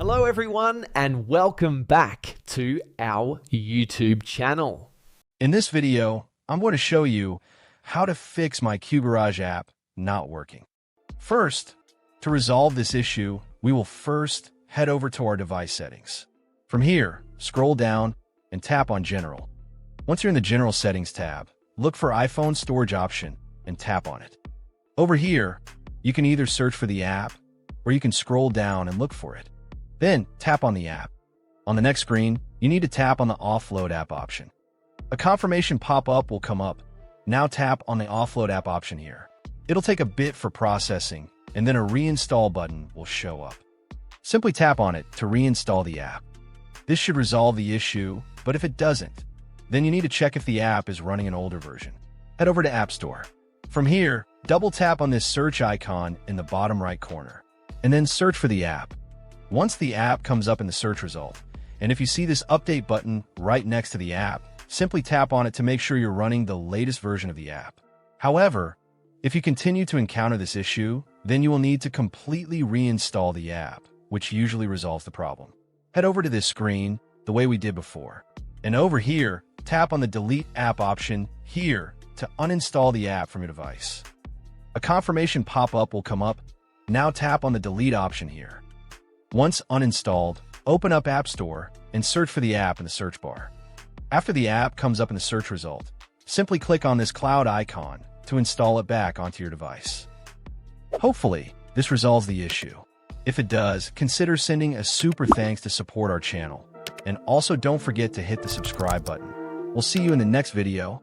Hello everyone and welcome back to our YouTube channel. In this video, I'm going to show you how to fix myQ Garage app not working. First, to resolve this issue, we will first head over to our device settings. From here, scroll down and tap on General. Once you're in the General Settings tab, look for iPhone Storage option and tap on it. Over here, you can either search for the app or you can scroll down and look for it. Then tap on the app. On the next screen, you need to tap on the Offload app option. A confirmation pop-up will come up. Now tap on the Offload app option here. It'll take a bit for processing, and then a reinstall button will show up. Simply tap on it to reinstall the app. This should resolve the issue, but if it doesn't, then you need to check if the app is running an older version. Head over to App Store. From here, double tap on this search icon in the bottom right corner, and then search for the app. Once the app comes up in the search result, and if you see this update button right next to the app, simply tap on it to make sure you're running the latest version of the app. However, if you continue to encounter this issue, then you will need to completely reinstall the app, which usually resolves the problem. Head over to this screen the way we did before, and over here, tap on the Delete App option here to uninstall the app from your device. A confirmation pop-up will come up. Now tap on the Delete option here. Once uninstalled, open up App Store and search for the app in the search bar. After the app comes up in the search result, simply click on this cloud icon to install it back onto your device. Hopefully, this resolves the issue. If it does, consider sending a super thanks to support our channel. And also don't forget to hit the subscribe button. We'll see you in the next video.